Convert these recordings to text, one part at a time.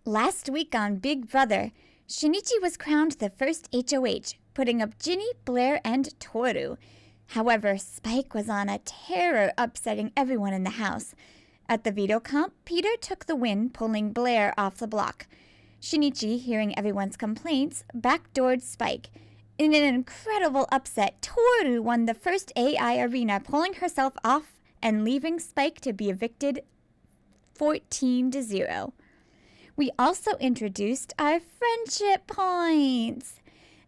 Last week on Big Brother, Shinichi was crowned the first HOH, putting up Ginny, Blair, and Toru. However, Spike was on a tear, upsetting everyone in the house. At the veto comp, Peter took the win, pulling Blair off the block. Shinichi, hearing everyone's complaints, backdoored Spike. In an incredible upset, Toru won the first AI arena, pulling herself off and leaving Spike to be evicted 14-0. We also introduced our friendship points.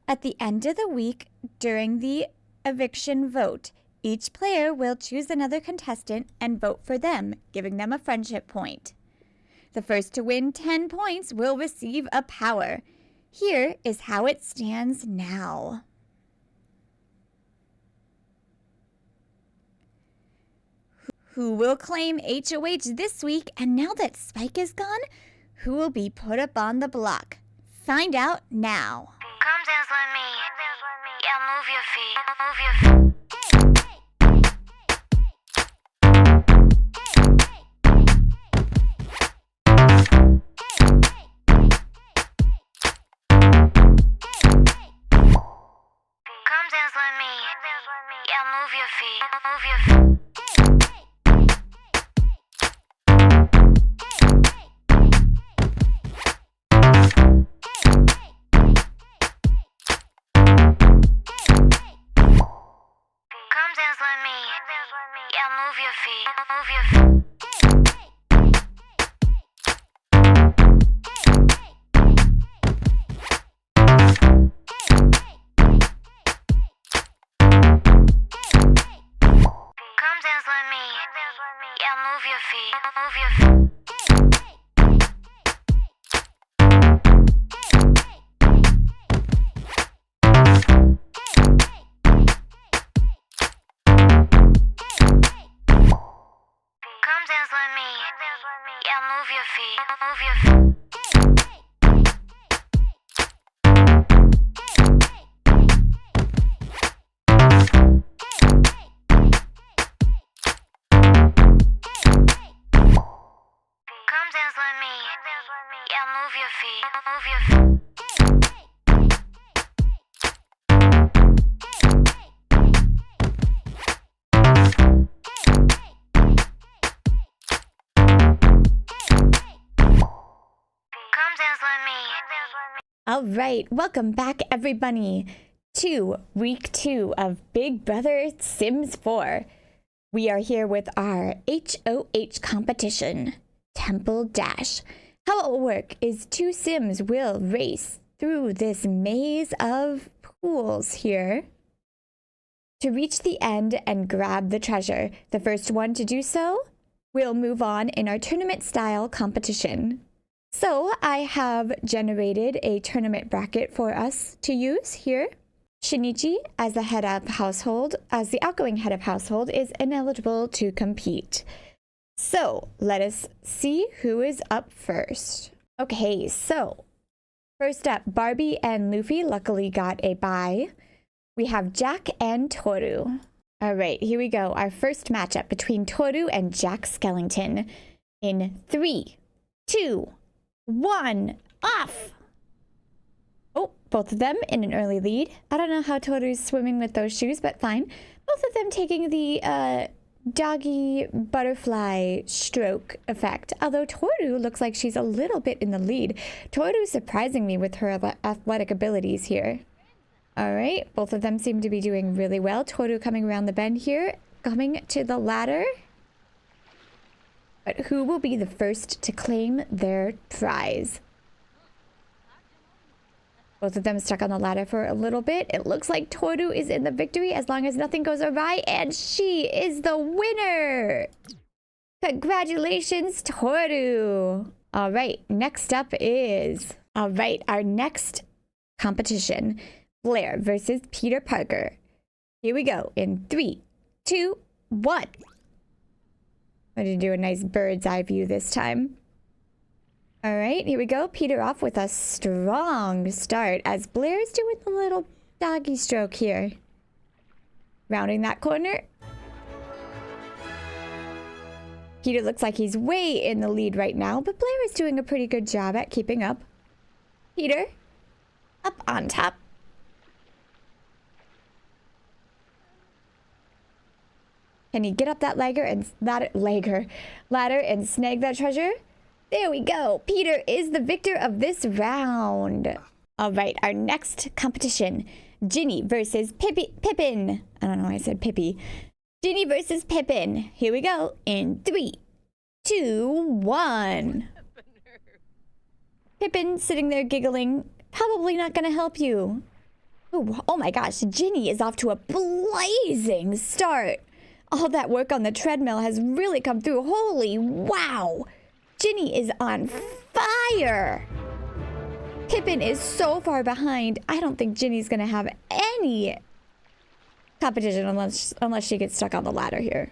At the end of the week, during the eviction vote, each player will choose another contestant and vote for them, giving them a friendship point. The first to win 10 points will receive a power. Here is how it stands now. Who will claim HOH this week? And now that Spike is gone, who will be put up on the block? Find out now. Come dance with me. Yeah, move your feet. Move your feet. Come dance with me. Yeah, move your feet. Move your feet. Move your feet. Move your feet. Come dance with me. Yeah, move your feet. Move your feet. Yeah, move your feet. Move your feet. Come dance with me. Yeah, move your feet. Move your feet. All right, welcome back, everybody, to week 2 of Big Brother Sims 4. We are here with our HOH competition, Temple Dash. How it will work is 2 Sims will race through this maze of pools here to reach the end and grab the treasure. The first one to do so will move on in our tournament-style competition. So I have generated a tournament bracket for us to use here. Shinichi, as the outgoing head of household, is ineligible to compete. So let us see who is up first. Okay, so first up, Barbie and Luffy luckily got a bye. We have Jack and Toru. All right, here we go. Our first matchup between Toru and Jack Skellington in 3, 2, 1, off! Oh, both of them in an early lead. I don't know how Toru's swimming with those shoes, but fine. Both of them taking the doggy butterfly stroke effect. Although Toru looks like she's a little bit in the lead. Toru's surprising me with her athletic abilities here. All right, both of them seem to be doing really well. Toru coming around the bend here, coming to the ladder. But who will be the first to claim their prize? Both of them stuck on the ladder for a little bit. It looks like Toru is in the victory as long as nothing goes awry, and she is the winner! Congratulations, Toru! All right, next up is... All right, our next competition, Blair versus Peter Parker. Here we go in 3, 2, 1. I'm going to do a nice bird's eye view this time. All right, here we go. Peter off with a strong start as Blair's doing the little doggy stroke here. Rounding that corner. Peter looks like he's way in the lead right now, but Blair is doing a pretty good job at keeping up. Peter, up on top. Can he get up that ladder and snag that treasure? There we go. Peter is the victor of this round. All right, our next competition. Ginny versus Pippin. I don't know why I said Pippi. Ginny versus Pippin. Here we go. In 3, 2, 1. Pippin sitting there giggling. Probably not going to help you. Ooh, oh my gosh, Ginny is off to a blazing start. All that work on the treadmill has really come through. Holy wow. Ginny is on fire. Pippin is so far behind. I don't think Ginny's going to have any competition unless she gets stuck on the ladder here.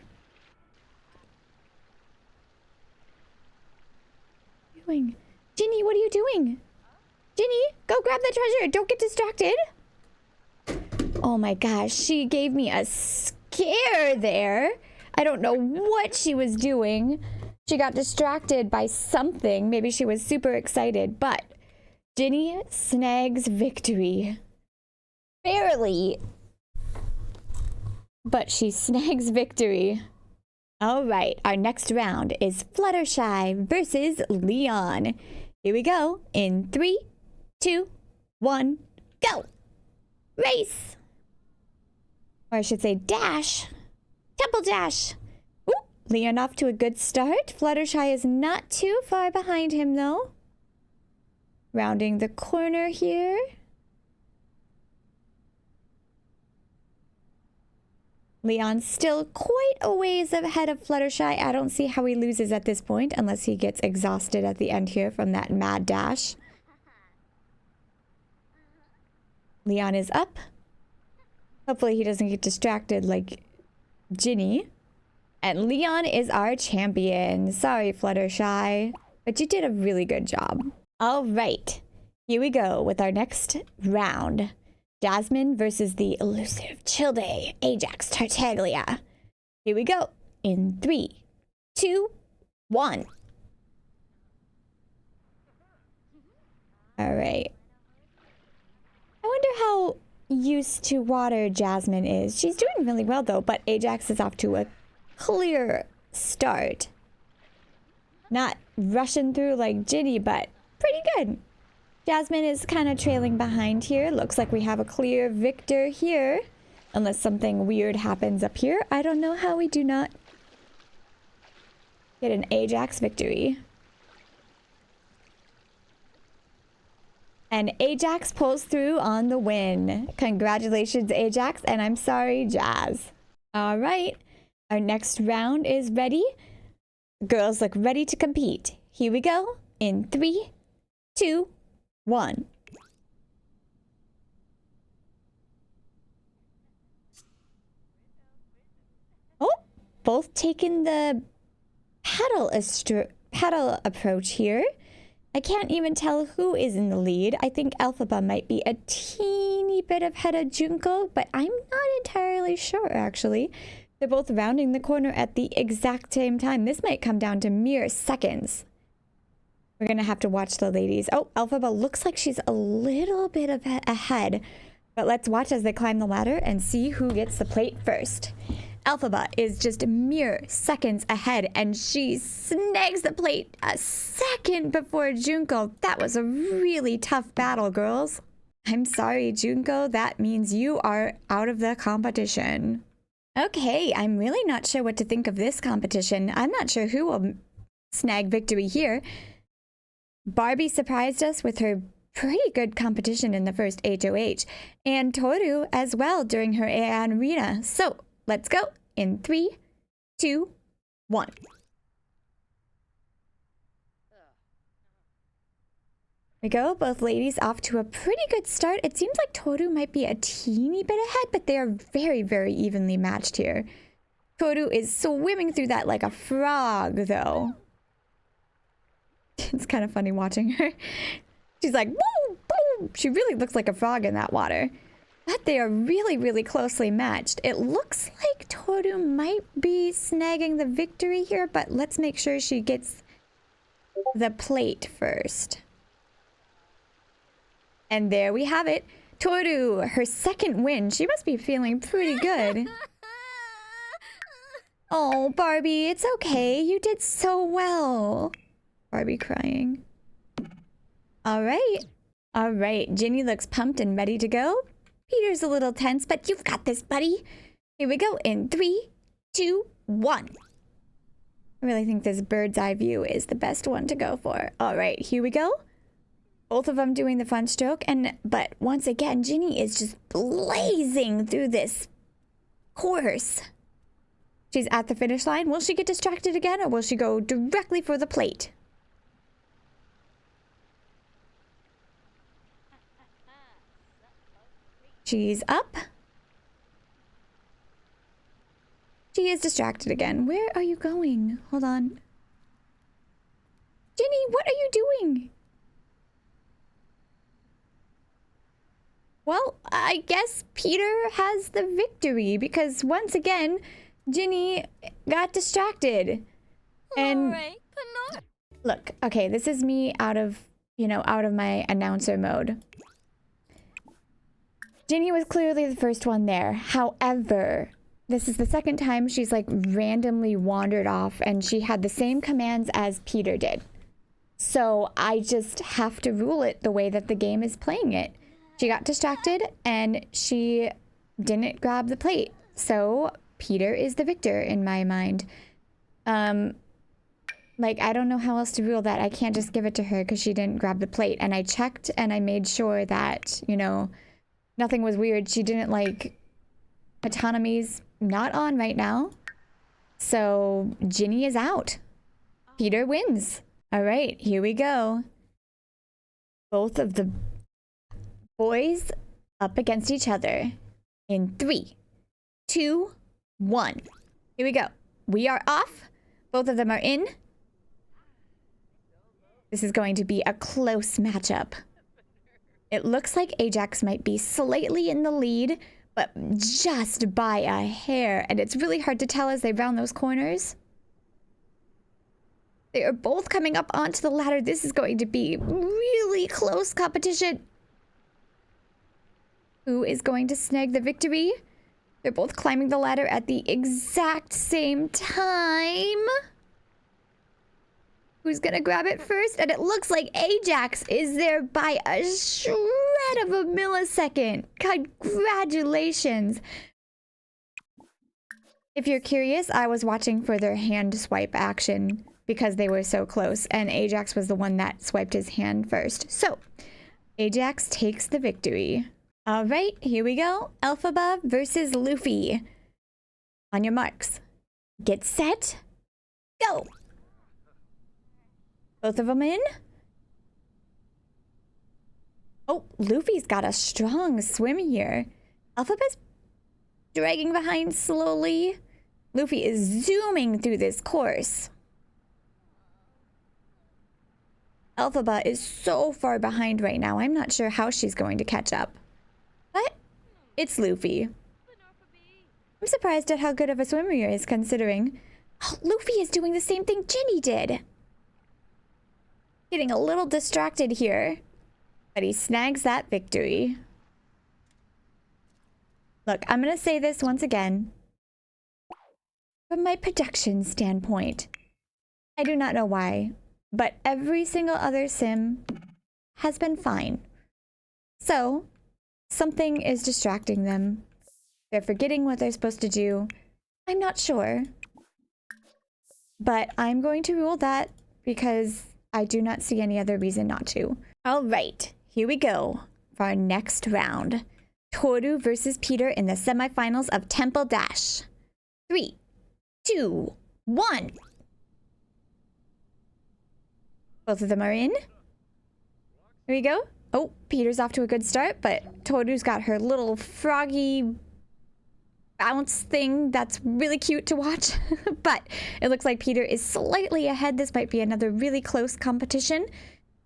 What are you doing? Ginny, what are you doing? Ginny, go grab the treasure. Don't get distracted. Oh my gosh, she gave me a scare there. I don't know what she was doing. She got distracted by something. Maybe she was super excited, but Ginny snags victory. Barely. But she snags victory. All right, our next round is Fluttershy versus Leon. Here we go. In 3, 2, 1, go. Race. Or I should say dash. Temple dash. Ooh, Leon off to a good start. Fluttershy is not too far behind him though. Rounding the corner here. Leon's still quite a ways ahead of Fluttershy. I don't see how he loses at this point unless he gets exhausted at the end here from that mad dash. Leon is up. Hopefully he doesn't get distracted like Ginny. And Leon is our champion. Sorry, Fluttershy, but you did a really good job. All right, here we go with our next round. Jasmine versus the elusive Childe, Ajax Tartaglia. Here we go. In 3, 2, 1. All right. I wonder how used to water Jasmine is. She's doing really well though, but Ajax is off to a clear start. Not rushing through like Ginny, but pretty good. Jasmine is kind of trailing behind here. Looks like we have a clear victor here. Unless something weird happens up here. I don't know how we do not get an Ajax victory. And Ajax pulls through on the win. Congratulations, Ajax, and I'm sorry, Jazz. All right, our next round is ready. Girls look ready to compete. Here we go. In 3, 2, 1. Oh, both taking the paddle approach here. I can't even tell who is in the lead. I think Elphaba might be a teeny bit ahead of Junko, but I'm not entirely sure actually. They're both rounding the corner at the exact same time. This might come down to mere seconds. We're going to have to watch the ladies. Oh, Elphaba looks like she's a little bit ahead. But let's watch as they climb the ladder and see who gets the plate first. Elphaba is just mere seconds ahead, and she snags the plate a second before Junko. That was a really tough battle, girls. I'm sorry, Junko. That means you are out of the competition. Okay, I'm really not sure what to think of this competition. I'm not sure who will snag victory here. Barbie surprised us with her pretty good competition in the first HOH, and Toru as well during her Aeon Arena. So let's go in 3, 2, 1. We go, both ladies off to a pretty good start. It seems like Toru might be a teeny bit ahead, but they are very, very evenly matched here. Toru is swimming through that like a frog, though. It's kind of funny watching her. She's like, woo, boom. She really looks like a frog in that water. But they are really, really closely matched. It looks like Toru might be snagging the victory here, but let's make sure she gets the plate first. And there we have it. Toru, her second win. She must be feeling pretty good. Oh, Barbie, it's okay. You did so well. Barbie crying. All right. All right. Ginny looks pumped and ready to go. Peter's a little tense, but you've got this, buddy. Here we go in 3, 2, 1. I really think this bird's eye view is the best one to go for. All right, here we go. Both of them doing the front stroke, but once again, Ginny is just blazing through this course. She's at the finish line. Will she get distracted again, or will she go directly for the plate? She's up. She is distracted again. Where are you going? Hold on. Ginny, what are you doing? Well, I guess Peter has the victory because once again, Ginny got distracted. And Alright, but not. look, okay, this is me out of my announcer mode. Ginny was clearly the first one there. However, this is the second time she's like randomly wandered off and she had the same commands as Peter did. So I just have to rule it the way that the game is playing it. She got distracted and she didn't grab the plate. So Peter is the victor in my mind. Like, I don't know how else to rule that. I can't just give it to her because she didn't grab the plate. And I checked and I made sure that, nothing was weird. She didn't like... Autonomy's not on right now. So Ginny is out. Peter wins. All right, here we go. Both of the boys up against each other in 3, 2, 1. Here we go. We are off. Both of them are in. This is going to be a close matchup. It looks like Ajax might be slightly in the lead, but just by a hair, and it's really hard to tell as they round those corners. They are both coming up onto the ladder. This is going to be really close competition. Who is going to snag the victory? They're both climbing the ladder at the exact same time. Who's gonna grab it first? And it looks like Ajax is there by a shred of a millisecond. Congratulations. If you're curious, I was watching for their hand swipe action because they were so close, and Ajax was the one that swiped his hand first. So, Ajax takes the victory. All right, here we go. Elphaba versus Luffy. On your marks. Get set. Go. Both of them in. Oh, Luffy's got a strong swim here. Elphaba's dragging behind slowly. Luffy is zooming through this course. Elphaba is so far behind right now. I'm not sure how she's going to catch up. But it's Luffy. I'm surprised at how good of a swimmer he is considering. Oh, Luffy is doing the same thing Ginny did. Getting a little distracted here. But he snags that victory. Look, I'm going to say this once again. From my production standpoint, I do not know why, but every single other sim has been fine. So, something is distracting them. They're forgetting what they're supposed to do. I'm not sure. But I'm going to rule that because I do not see any other reason not to. All right, here we go for our next round. Toru versus Peter in the semifinals of Temple Dash. 3, 2, 1. Both of them are in. Here we go. Oh, Peter's off to a good start, but Toru's got her little froggy bounce thing that's really cute to watch. But it looks like Peter is slightly ahead. This might be another really close competition.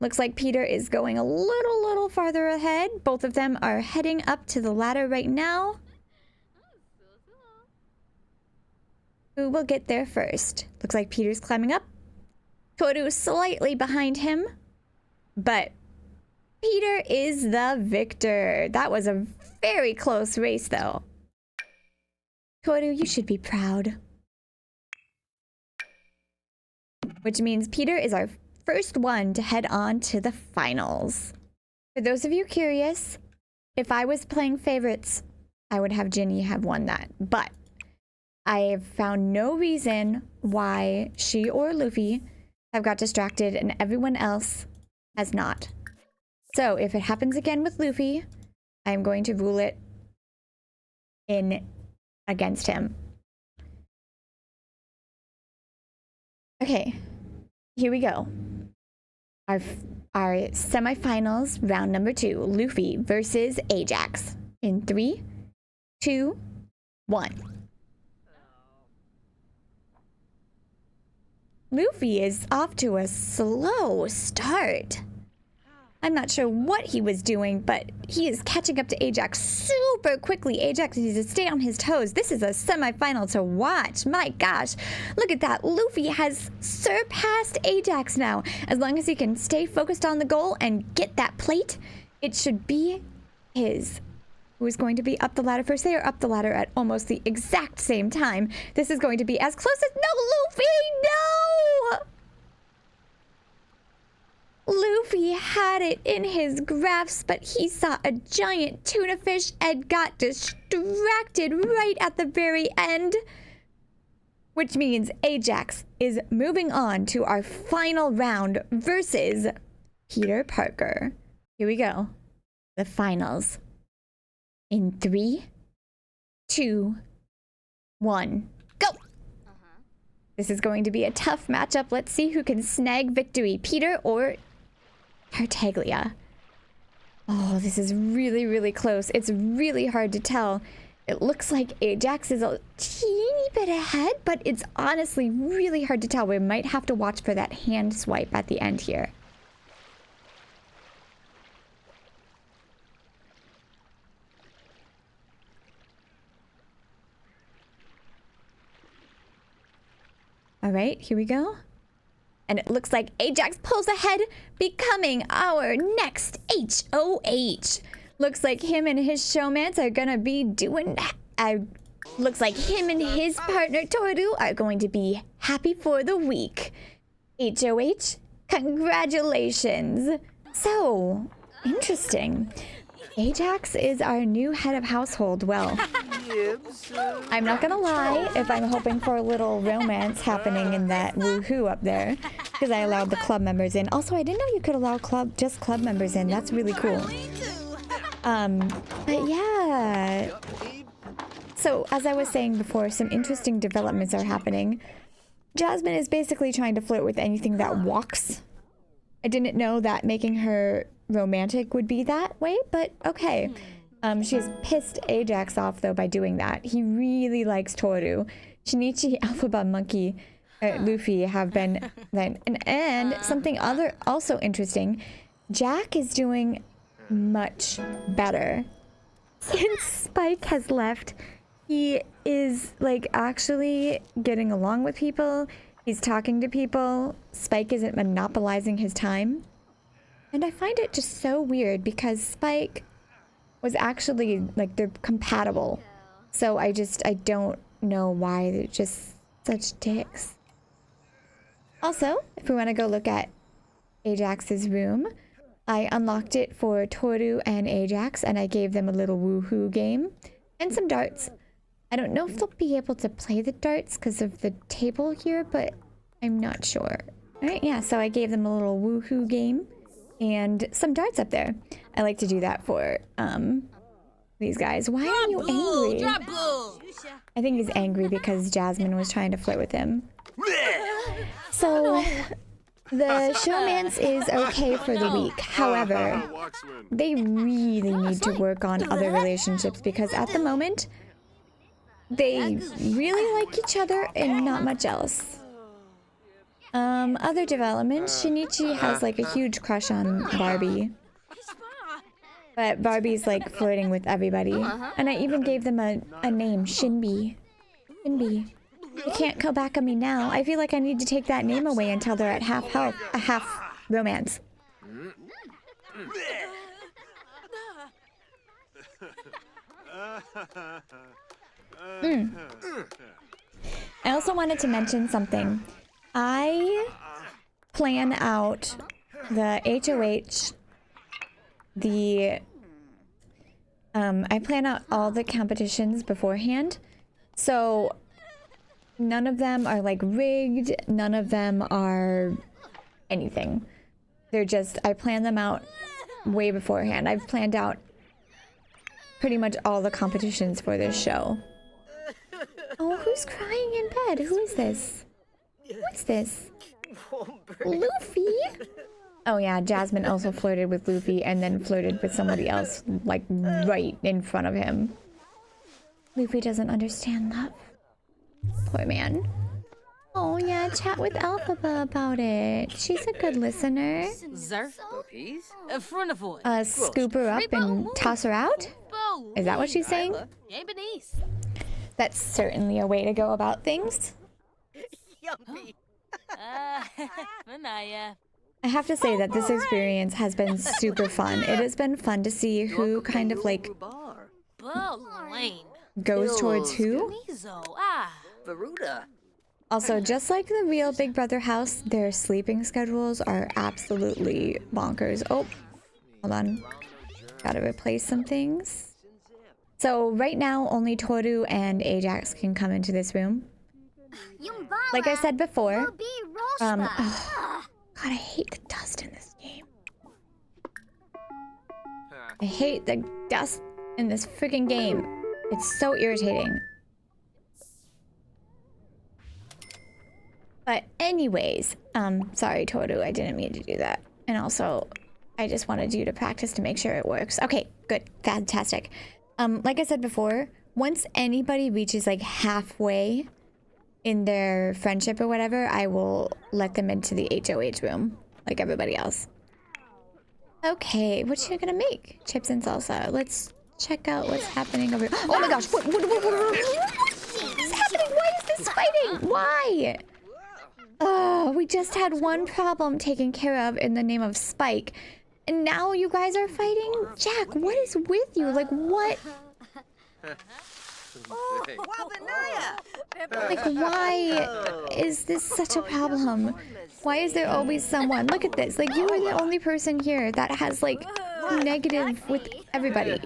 Looks like Peter is going a little farther ahead. Both of them are heading up to the ladder right now. Who will get there first? Looks like Peter's climbing up. Toru slightly behind him. But Peter is the victor. That was a very close race, though. Toru, you should be proud. Which means Peter is our first one to head on to the finals. For those of you curious, if I was playing favorites, I would have Ginny have won that. But I have found no reason why she or Luffy have got distracted and everyone else has not. So if it happens again with Luffy, I'm going to rule it in against him. Okay, here we go. Our semifinals, round number 2, Luffy versus Ajax. In 3, 2, 1. Luffy is off to a slow start. I'm not sure what he was doing, but he is catching up to Ajax super quickly. Ajax needs to stay on his toes. This is a semifinal to watch. My gosh, look at that. Luffy has surpassed Ajax now. As long as he can stay focused on the goal and get that plate, it should be his. Who is going to be up the ladder first? They are up the ladder at almost the exact same time. This is going to be as close as... No, Luffy, no! Luffy had it in his grasp, but he saw a giant tuna fish and got distracted right at the very end. Which means Ajax is moving on to our final round versus Peter Parker. Here we go. The finals. In 3, 2, 1, go! This is going to be a tough matchup. Let's see who can snag victory, Peter or Tartaglia. Oh, this is really close. It's really hard to tell. It looks like Ajax is a teeny bit ahead, but it's honestly really hard to tell. We might have to watch for that hand swipe at the end here. All right, here we go. And it looks like Ajax pulls ahead, becoming our next HOH. Looks like him and his showmans are gonna be doing... looks like him and his partner Toru are going to be happy for the week. HOH, congratulations. So, interesting. Ajax is our new head of household. Well, I'm not gonna lie if I'm hoping for a little romance happening in that woohoo up there, because I allowed the club members in. Also, I didn't know you could allow just club members in. That's really cool. But yeah. So, as I was saying before, some interesting developments are happening. Jasmine is basically trying to flirt with anything that walks. I didn't know that making her romantic would be that way, but okay. She's pissed Ajax off, though, by doing that. He really likes Toru. Shinichi, Alphaba, Monkey, Luffy have been... And something also interesting, Jack is doing much better. Since Spike has left, he is, like, actually getting along with people. He's talking to people. Spike isn't monopolizing his time. And I find it just so weird because Spike was actually, like, they're compatible. So I don't know why they're just such dicks. Also, if we want to go look at Ajax's room, I unlocked it for Toru and Ajax, and I gave them a little woohoo game and some darts. I don't know if they'll be able to play the darts because of the table here, but I'm not sure. All right, yeah, so I gave them a little woohoo game and some darts up there. I like to do that for these guys. Why are you angry? I think he's angry because Jasmine was trying to flirt with him. So the showmance is okay for the week. However, they really need to work on other relationships because at the moment, they really like each other and not much else. Other developments. Shinichi has like a huge crush on Barbie. But Barbie's like flirting with everybody. And I even gave them a name, Shinbi. Shinbi. You can't come back on me now. I feel like I need to take that name away until they're at half health, half romance. I also wanted to mention something. I plan out the HOH, I plan out all the competitions beforehand. So none of them are like rigged, none of them are anything. They're just, I plan them out way beforehand. I've planned out pretty much all the competitions for this show. Oh, who's crying in bed? Who is this? What's this? Luffy? Oh yeah, Jasmine also flirted with Luffy and then flirted with somebody else, like, right in front of him. Luffy doesn't understand love. Poor man. Oh yeah, chat with Alphaba about it. She's a good listener. Scoop her up and toss her out? Is that what she's saying? That's certainly a way to go about things. I have to say that this experience has been super fun. It has been fun to see who kind of like goes towards who. Also, just like the real Big Brother house, their sleeping schedules are absolutely bonkers. Oh, hold on. Gotta replace some things. So right now, only Toru and Ajax can come into this room. Like I said before, oh, God, I hate the dust in this game. I hate the dust in this freaking game. It's so irritating. But anyways, sorry Toru, I didn't mean to do that. And also, I just wanted you to practice to make sure it works. Okay, good, fantastic. Like I said before, once anybody reaches like halfway in their friendship or whatever, I will let them into the HOH room, like everybody else. Okay, what you gonna make? Chips and salsa. Let's check out what's happening over here. Oh my gosh, what is happening? Why is this fighting? Why? Oh, we just had one problem taken care of in the name of Spike. And now you guys are fighting? Jack, what is with you? Like, what? Like, why is this such a problem? Why is there always someone? Look at this. Like, you are the only person here that has, like, negative with everybody.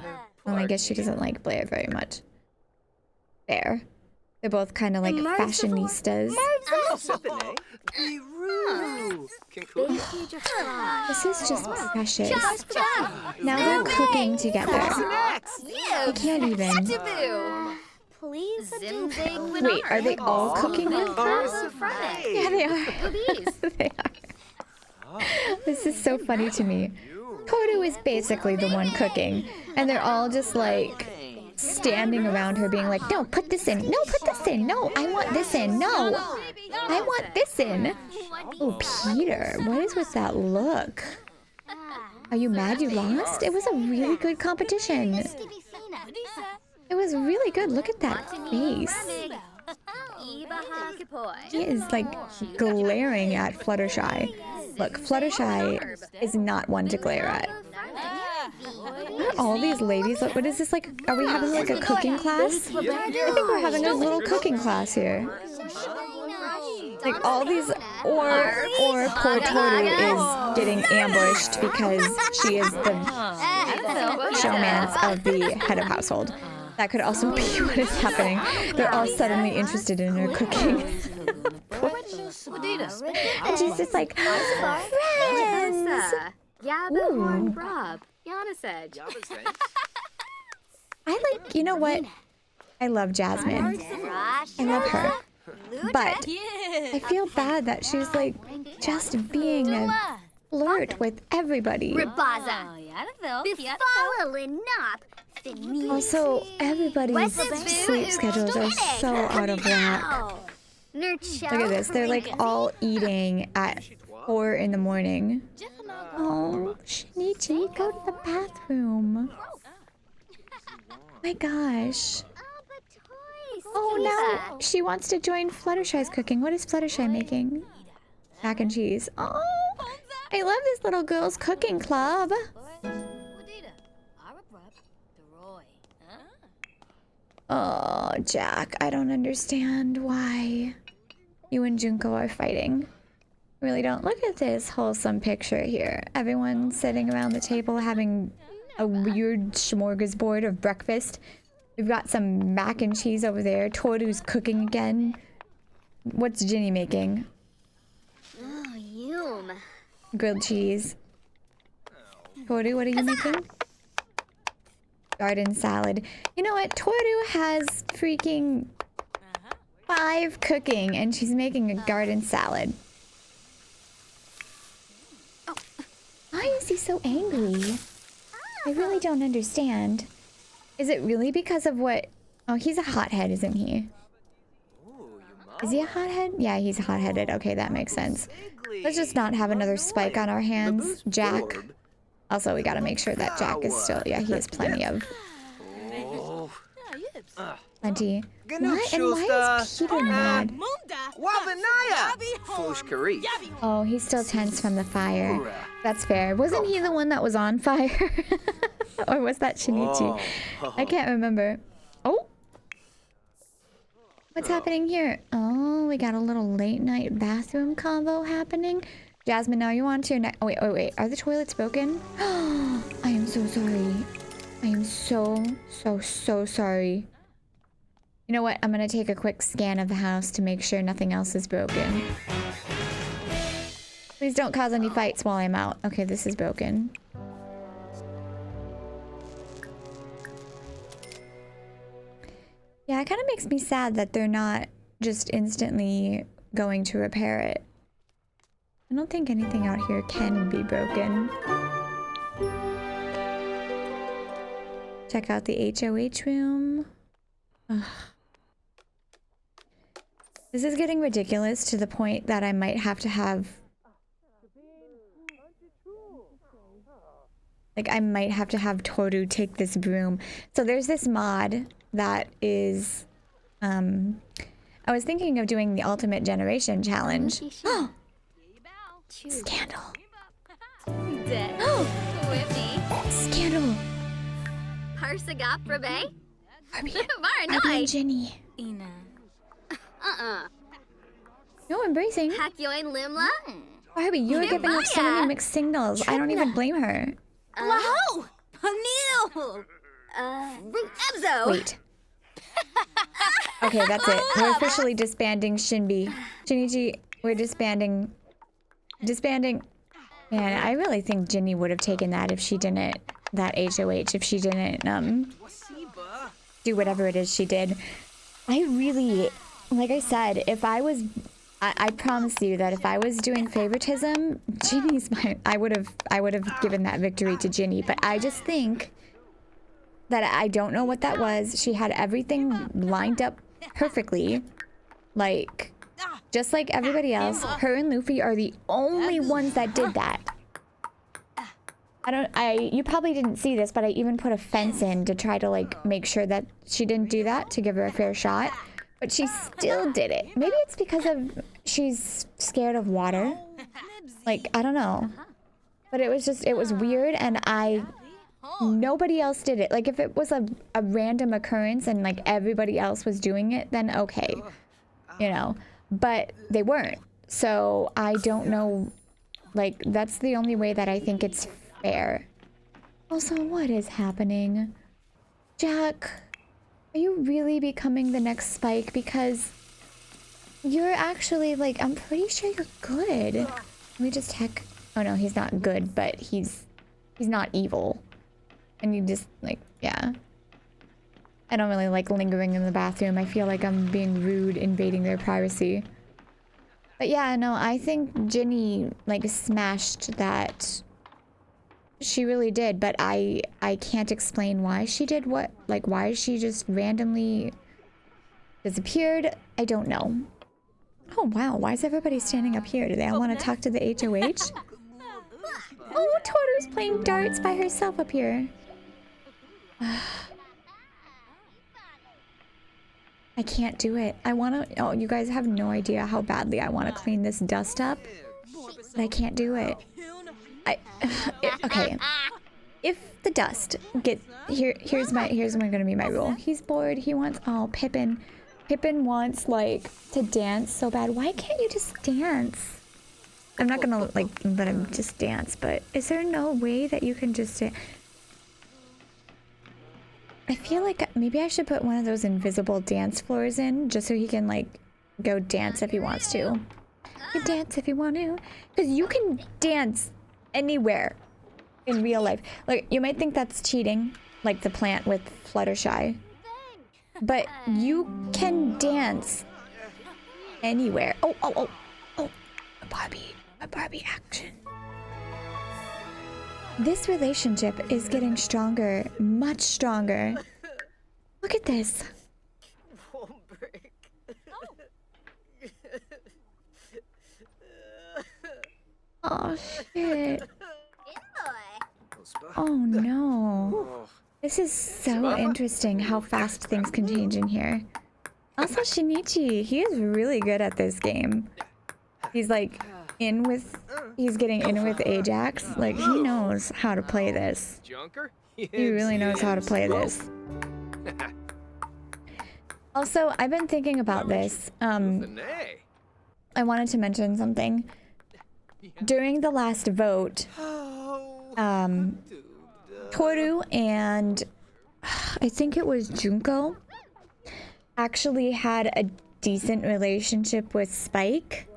Well, I guess she doesn't like Blair very much. There. They're both kind of like fashionistas. This is just precious. Now they're cooking together. They can't even. Wait, are they all cooking with her? Yeah, they are. They are. This is so funny to me. Toru is basically the one cooking, and they're all just like standing around her being like, no, put this in. No, put this in. No, I want this in. No, I want this in. Oh, Peter, what is with that look? Are you mad you lost? It was a really good competition. It was really good. Look at that face. He is like glaring at Fluttershy. Look, Fluttershy is not one to glare at. Are all these ladies, what is this like? Are we having like a cooking class? I think we're having a little cooking class here. Like all these, or poor Toru is getting ambushed because she is the showmance of the head of household. That could also be what is happening. They're all suddenly interested in her cooking. And she's just like, friends! Ooh. I like, you know what? I love Jasmine. I love her. But I feel bad that she's like just being a flirt with everybody. Also, everybody's sleep schedules are so out of whack. Look at this. They're like all eating at 4 in the morning. Oh, Shinichi, go to the bathroom. My gosh. Oh no, she wants to join Fluttershy's cooking. What is Fluttershy making? Mac and cheese. Oh, I love this little girl's cooking club. Oh, Jack, I don't understand why you and Junko are fighting. I really don't. Look at this wholesome picture here. Everyone sitting around the table having a weird smorgasbord of breakfast. We've got some mac and cheese over there. Toru's cooking again. What's Ginny making? Oh, yum. Grilled cheese. Toru, what are you making? Garden salad. You know what? Toru has freaking 5 cooking and she's making a garden salad. Why is he so angry? I really don't understand. Is it really because of what... Oh, he's a hothead, isn't he? Is he a hothead? Yeah, he's hot-headed. Okay, that makes sense. Let's just not have another spike on our hands. Jack. Also, we gotta make sure that Jack is still... Yeah, he has plenty of... Plenty. What? And why is Peter mad? Oh, he's still tense from the fire. That's fair. Wasn't he the one that was on fire? Or was that Shinichi? I can't remember. Oh! What's happening here? Oh, we got a little late night bathroom combo happening. Jasmine, now you on to your next... Oh, wait. Are the toilets broken? I am so sorry. I am so sorry. You know what? I'm gonna take a quick scan of the house to make sure nothing else is broken. Please don't cause any fights while I'm out. Okay, this is broken. Yeah, it kind of makes me sad that they're not just instantly going to repair it. I don't think anything out here can be broken. Check out the HOH room. Ugh. This is getting ridiculous to the point that I might have to have... Like, I might have to have Toru take this broom. So there's this mod that is... I was thinking of doing the Ultimate Generation Challenge. Scandal. Scandal. Barbie and Jenny. No embracing. Barbie, you were giving off so many mixed signals. I don't even blame her. Wait. Okay, that's it. We're officially disbanding Shinbi. Shinichi, we're disbanding. Disbanding. Man, I really think Ginny would have taken that if she didn't... That HOH, if she didn't, do whatever it is she did. I really... Like I said, if I was... I promise you that if I was doing favoritism, Ginny's my... I would have given that victory to Ginny, but I just think that I don't know what that was. She had everything lined up perfectly. Like, just like everybody else, her and Luffy are the only ones that did that. You probably didn't see this, but I even put a fence in to try to, like, make sure that she didn't do that, to give her a fair shot. But she still did it. Maybe it's because of she's scared of water. Like, I don't know. But it was weird, and nobody else did it. Like, if it was a random occurrence and, like, everybody else was doing it, then okay. You know? But they weren't. So, I don't know. Like, that's the only way that I think it's fair. Also, what is happening? Jack, are you really becoming the next Spike? Because you're actually, like, I'm pretty sure you're good. Let me just check. Oh no, he's not good, but he's not evil. And you just, like, yeah. I don't really like lingering in the bathroom. I feel like I'm being rude, invading their privacy. But yeah, no, I think Ginny, like, smashed that. She really did, but I can't explain why she did what. Like, why she just randomly disappeared. I don't know. Oh wow, why is everybody standing up here? Do they all want to talk to the HOH? Oh, Toru's playing darts by herself up here. I can't do it. I want to... Oh, you guys have no idea how badly I want to clean this dust up. But I can't do it. Okay. If the dust get... Here's gonna be my rule. He's bored. He wants... Oh, Pippin. Pippin wants, like, to dance so bad. Why can't you just dance? I'm not gonna, like, let him just dance, but is there no way that you can just... I feel like maybe I should put one of those invisible dance floors in, just so he can, like, go dance if he wants to. You can dance if you want to. Because you can dance anywhere in real life. Like, you might think that's cheating, like the plant with Fluttershy. But you can dance anywhere. Oh, a Barbie action. This relationship is getting stronger, much stronger. Look at this. Oh, shit. Oh, no. This is so interesting how fast things can change in here. Also, Shinichi, he is really good at this game. He's like he's getting in with Ajax. Like, he knows how to play this. He really knows how to play this. Also, I've been thinking about this. I wanted to mention something. During the last vote, Toru and I think it was Junko actually had a decent relationship with Spike.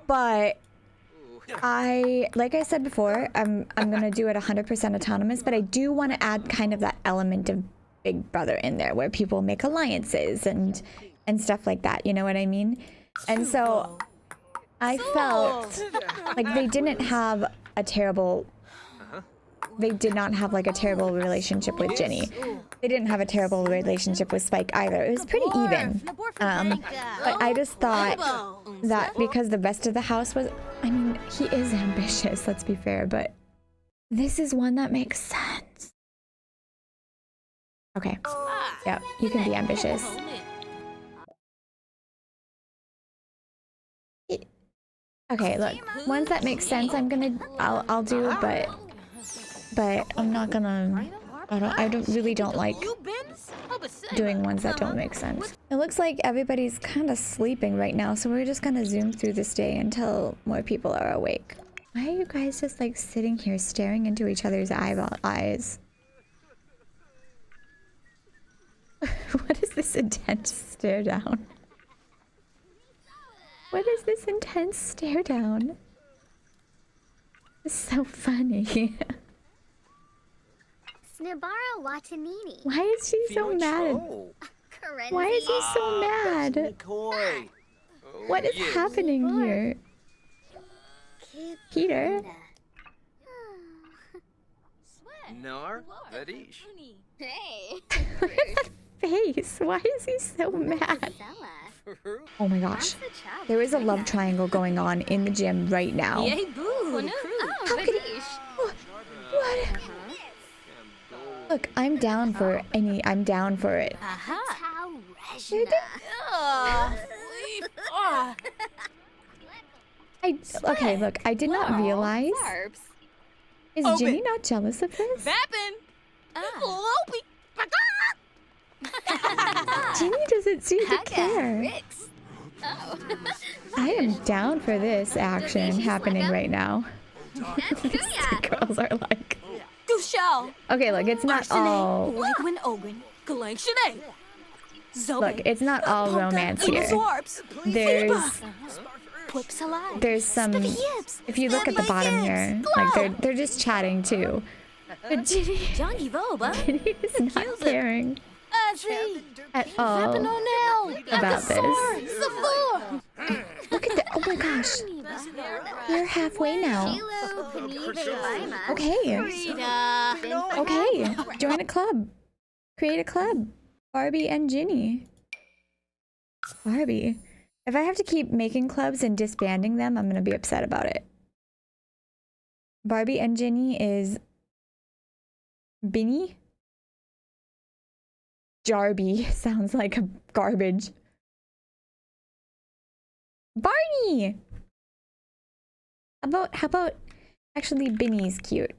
But like I said before, I'm gonna do it 100% autonomous, but I do want to add kind of that element of Big Brother in there where people make alliances and stuff like that, you know what I mean? And so I felt like they did not have like a terrible relationship with Ginny. They didn't have a terrible relationship with Spike either. It was pretty even. But I just thought that because the rest of the house was... I mean, he is ambitious, let's be fair, but this is one that makes sense. Okay. Yeah, you can be ambitious. Okay, look. Ones that make sense, I'll do, but I'm not gonna... I really don't like doing ones that don't make sense. It looks like everybody's kind of sleeping right now, so we're just gonna zoom through this day until more people are awake. Why are you guys just like sitting here staring into each other's eyes? What is this intense stare down? What is this intense stare down? It's so funny. Snibara Watanini. Why is she so mad? Why is he so mad? What is happening here? Peter? Nar, Vadish. Hey. Look at that face. Why is he so mad? Oh my gosh. There is a love triangle going on in the gym right now. Yay, boo. How could he... What? Look, I'm down for it. Okay, look, I did not realize. Is Ginny not jealous of this? Ginny doesn't seem to care. I am down for this action happening right now. The girls are like... Okay, look, it's not all... Look, it's not all romance here. There's some... If you look at the bottom here, like, they're just chatting too. But Ginny is not caring at all about this. Look at that. Oh my gosh. You're halfway now. Okay. Okay. Join a club. Create a club. Barbie and Ginny. Barbie. If I have to keep making clubs and disbanding them, I'm gonna be upset about it. Barbie and Ginny is Binny? Jarby sounds like a garbage. Barney! How about actually Binny's cute.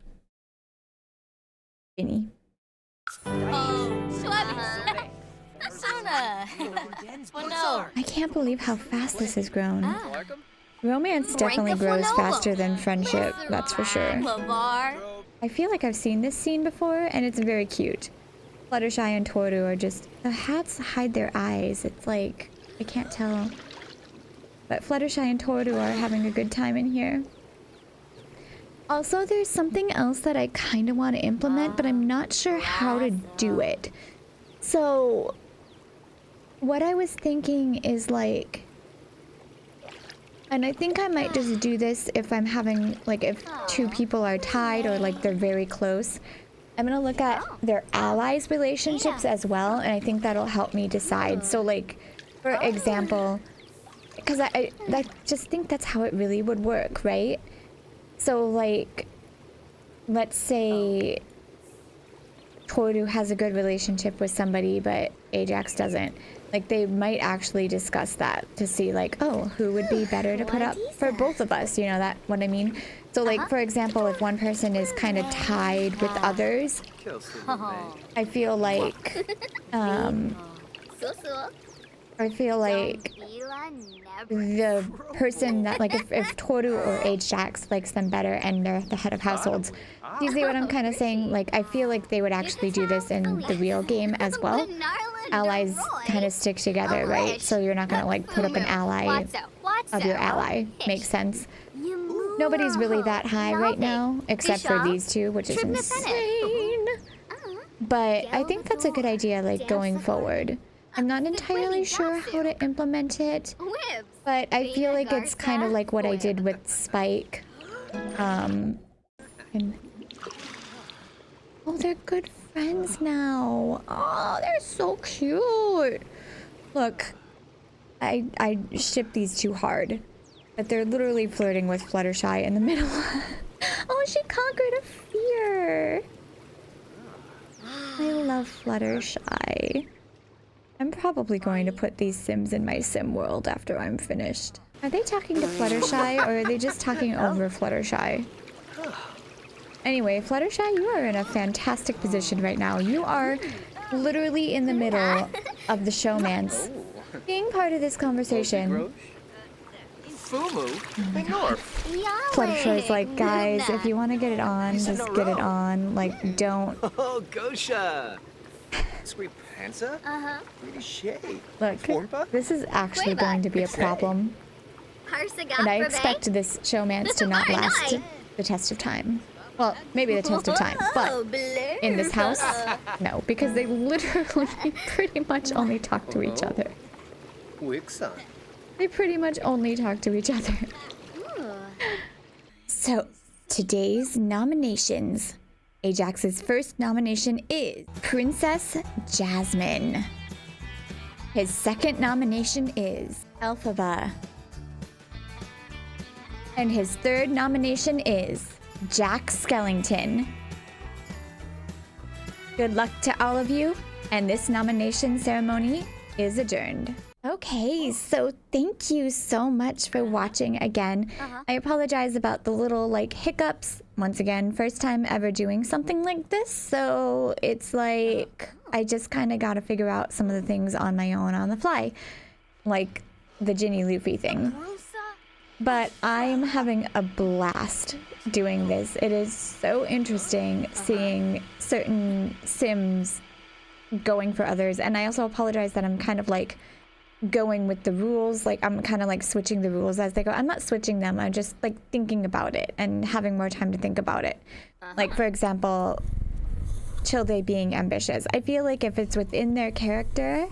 Binny. I can't believe how fast this has grown. Romance definitely grows faster than friendship, that's for sure. I feel like I've seen this scene before, and it's very cute. Fluttershy and Toru are just... The hats hide their eyes. It's like... I can't tell. But Fluttershy and Toru are having a good time in here. Also, there's something else that I kind of want to implement, but I'm not sure how to do it. So... What I was thinking is like... And I think I might just do this if I'm having... Like, if two people are tied or, like, they're very close. I'm gonna look at their allies' relationships as well, and I think that'll help me decide. So, like, for example... Because I just think that's how it really would work, right? So, like... Let's say... Toru has a good relationship with somebody, but Ajax doesn't. Like, they might actually discuss that to see, like, oh, who would be better to put up for both of us? You know, that what I mean? So, like, for example, if one person is kind of tied with others, I feel like, the person that, like, if Toru or Ajax likes them better and they're the head of households, do you see what I'm kind of saying? Like, I feel like they would actually do this in the real game as well. Allies kind of stick together, right? So you're not gonna, like, put up an ally of your ally. Makes sense. Nobody's really that high right now, except for these two, which is insane. But I think that's a good idea, like, going forward. I'm not entirely sure how to implement it, but I feel like it's kind of like what I did with Spike. And... Oh, they're good friends now. Oh, they're so cute. Look, I ship these two hard, but they're literally flirting with Fluttershy in the middle. Oh, she conquered a fear. I love Fluttershy. I'm probably going to put these Sims in my Sim world after I'm finished. Are they talking to Fluttershy, or are they just talking over Fluttershy? Anyway, Fluttershy, you are in a fantastic position right now. You are literally in the middle of the showmance. Being part of this conversation. Fluttershy's like, guys, if you want to get it on, just get it on. Like, don't. Oh, Gosha. Sweet Panza? Pretty shade. Look, this is actually going to be a problem. And I expect this showmance to not last the test of time. Well, maybe the test of time, but in this house, no, because they literally pretty much only talk to each other. They pretty much only talk to each other. So, today's nominations. Ajax's first nomination is Princess Jasmine. His second nomination is Elphaba. And his third nomination is Jack Skellington. Good luck to all of you, and this nomination ceremony is adjourned. Okay, so thank you so much for watching again. I apologize about the little, like, hiccups. Once again, first time ever doing something like this, so it's like I just kind of got to figure out some of the things on my own on the fly, like the Ginny Luffy thing. But I'm having a blast doing this. It is so interesting seeing certain Sims going for others, and I also apologize that I'm kind of like going with the rules. Like, I'm kind of like switching the rules as they go. I'm not switching them, I'm just like thinking about it and having more time to think about it. Like, for example, Childe being ambitious. I feel like if it's within their character,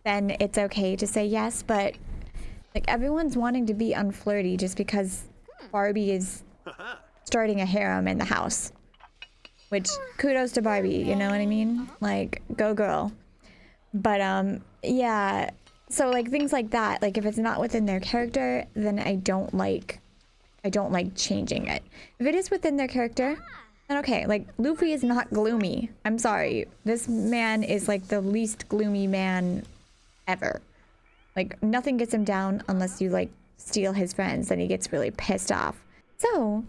then it's okay to say yes, but like, everyone's wanting to be unflirty just because Barbie is starting a harem in the house. Which, kudos to Barbie, you know what I mean? Like, go girl. But, yeah, So like things like that, like if it's not within their character, then I don't like changing it. If it is within their character, then okay. Like Luffy is not gloomy. I'm sorry. This man is like the least gloomy man ever. Like nothing gets him down unless you like steal his friends, then he gets really pissed off. So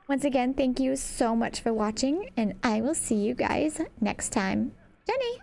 once again, thank you so much for watching, and I will see you guys next time. Jenny!